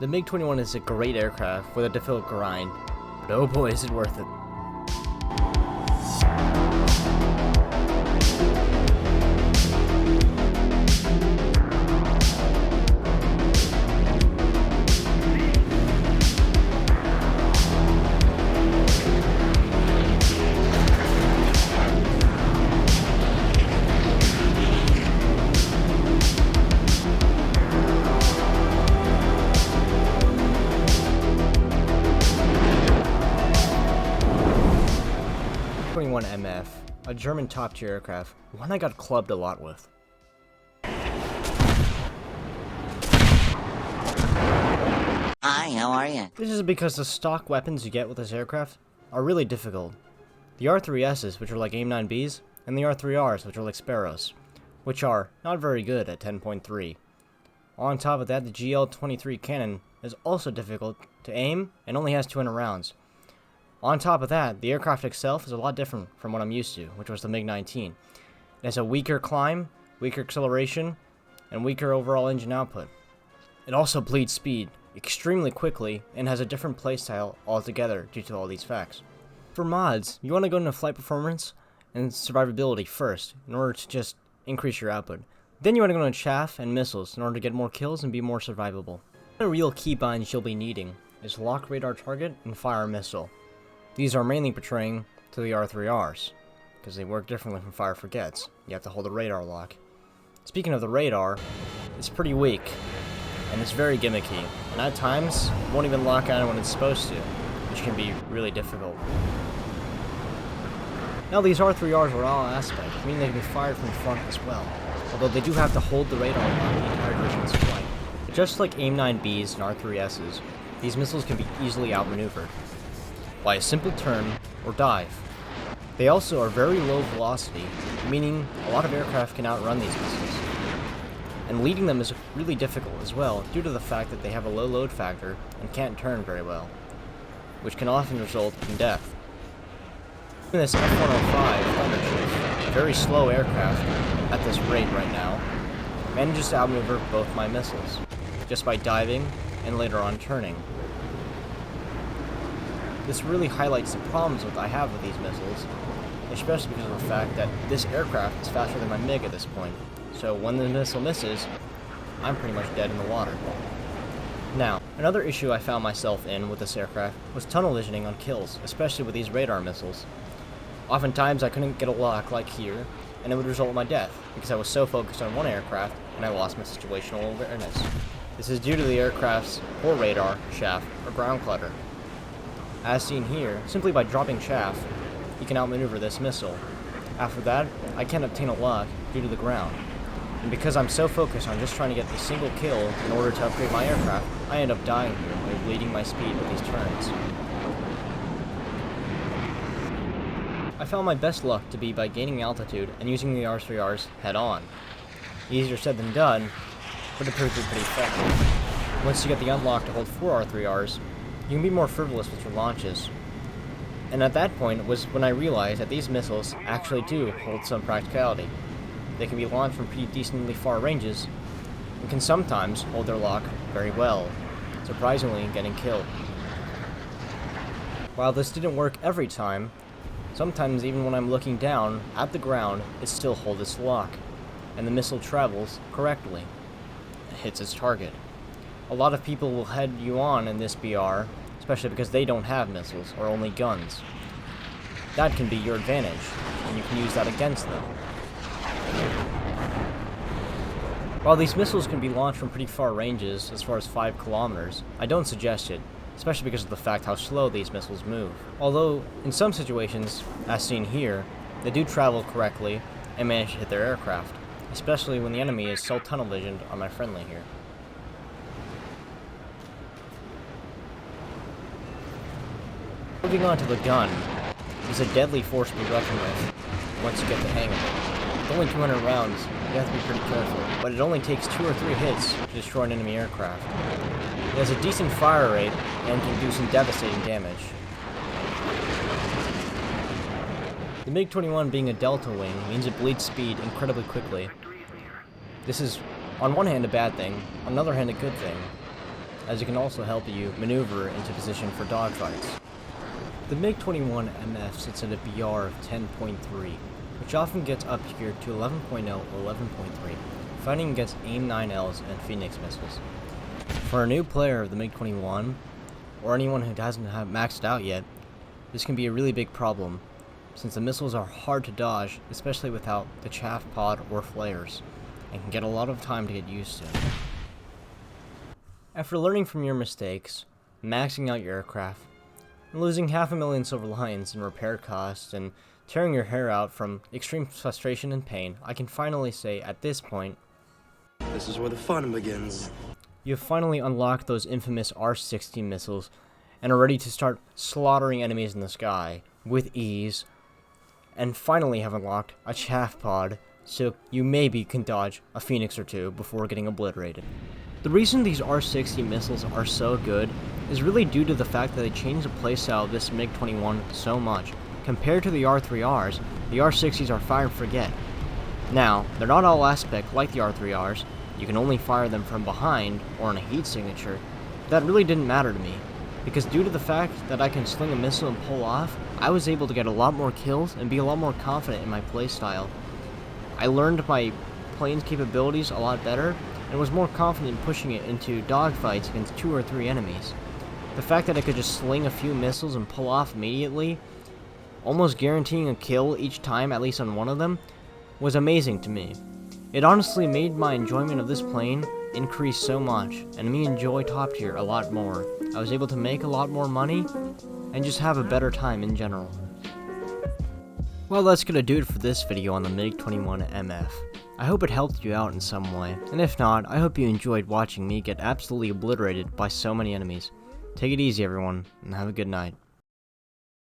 The MiG-21 is a great aircraft with a difficult grind, but oh boy is it worth it. MF, a German top-tier aircraft, one I got clubbed a lot with. Hi, how are you? This is because the stock weapons you get with this aircraft are really difficult. The R3Rs, which are like AIM-9Bs, and the R3Rs, which are like Sparrows, which are not very good at 10.3. On top of that, the GL-23 cannon is also difficult to aim and only has 200 rounds. On top of that, the aircraft itself is a lot different from what I'm used to, which was the MiG-19. It has a weaker climb, weaker acceleration, and weaker overall engine output. It also bleeds speed extremely quickly and has a different playstyle altogether due to all these facts. For mods, you want to go into flight performance and survivability first in order to just increase your output. Then you want to go into chaff and missiles in order to get more kills and be more survivable. The real keybinds you'll be needing is lock radar target and fire missile. These are mainly portraying to the R3Rs, because they work differently from fire forgets. You have to hold a radar lock. Speaking of the radar, it's pretty weak, and it's very gimmicky, and at times, it won't even lock on when it's supposed to, which can be really difficult. Now these R3Rs are all aspect, meaning they can be fired from the front as well, although they do have to hold the radar lock the entire duration of flight. But just like AIM-9Bs and R3Ss, these missiles can be easily outmaneuvered by a simple turn or dive. They also are very low velocity, meaning a lot of aircraft can outrun these missiles. And leading them is really difficult as well, due to the fact that they have a low load factor and can't turn very well, which can often result in death. Even this F-105 Thunderchief, a very slow aircraft at this rate right now, manages to outmaneuver both my missiles, just by diving and later on turning. This really highlights the problems I have with these missiles, especially because of the fact that this aircraft is faster than my MiG at this point, so when the missile misses, I'm pretty much dead in the water. Now, another issue I found myself in with this aircraft was tunnel visioning on kills, especially with these radar missiles. Oftentimes I couldn't get a lock like here, and it would result in my death, because I was so focused on one aircraft, and I lost my situational awareness. This is due to the aircraft's poor radar, chaff, or ground clutter. As seen here, simply by dropping chaff, you can outmaneuver this missile. After that, I can't obtain a lock due to the ground. And because I'm so focused on just trying to get a single kill in order to upgrade my aircraft, I end up dying here by bleeding my speed with these turns. I found my best luck to be by gaining altitude and using the R3Rs head-on. Easier said than done, but it proved to be pretty effective. Once you get the unlock to hold 4 R3Rs, you can be more frivolous with your launches. And at that point was when I realized that these missiles actually do hold some practicality. They can be launched from pretty decently far ranges, and can sometimes hold their lock very well, surprisingly getting killed. While this didn't work every time, sometimes even when I'm looking down at the ground, it still holds its lock, and the missile travels correctly. It hits its target. A lot of people will head you on in this BR, especially because they don't have missiles, or only guns. That can be your advantage, and you can use that against them. While these missiles can be launched from pretty far ranges, as far as 5 kilometers, I don't suggest it, especially because of the fact how slow these missiles move. Although, in some situations, as seen here, they do travel correctly and manage to hit their aircraft, especially when the enemy is so tunnel visioned on my friendly here. Moving on to the gun, it's a deadly force to be reckoned with once you get the hang of it. With only 200 rounds, you have to be pretty careful, but it only takes 2 or 3 hits to destroy an enemy aircraft. It has a decent fire rate and can do some devastating damage. The MiG-21 being a delta wing means it bleeds speed incredibly quickly. This is, on one hand, a bad thing, on the other hand, a good thing. as it can also help you maneuver into position for dogfights. The MiG-21 MF sits at a BR of 10.3, which often gets up here to 11.0 or 11.3, fighting against AIM-9Ls and Phoenix missiles. For a new player of the MiG-21, or anyone who hasn't maxed out yet, this can be a really big problem, since the missiles are hard to dodge, especially without the chaff pod or flares, and can get a lot of time to get used to. After learning from your mistakes, maxing out your aircraft, and losing $500,000 silver lions in repair costs, and tearing your hair out from extreme frustration and pain, I can finally say, at this point, this is where the fun begins. You have finally unlocked those infamous R-60 missiles, and are ready to start slaughtering enemies in the sky, with ease, and finally have unlocked a chaff pod, so you maybe can dodge a Phoenix or two before getting obliterated. The reason these R-60 missiles are so good is really due to the fact that they changed the playstyle of this MiG-21 so much. Compared to the R3Rs, the R-60s are fire and forget. Now, they're not all aspect like the R3Rs, you can only fire them from behind or on a heat signature. That really didn't matter to me, because due to the fact that I can sling a missile and pull off, I was able to get a lot more kills and be a lot more confident in my playstyle. I learned my plane's capabilities a lot better, and was more confident in pushing it into dogfights against 2 or 3 enemies. The fact that I could just sling a few missiles and pull off immediately, almost guaranteeing a kill each time, at least on one of them, was amazing to me. It honestly made my enjoyment of this plane increase so much, and me enjoy top tier a lot more. I was able to make a lot more money, and just have a better time in general. Well, that's gonna do it for this video on the MiG-21 MF. I hope it helped you out in some way, and if not, I hope you enjoyed watching me get absolutely obliterated by so many enemies. Take it easy everyone, and have a good night.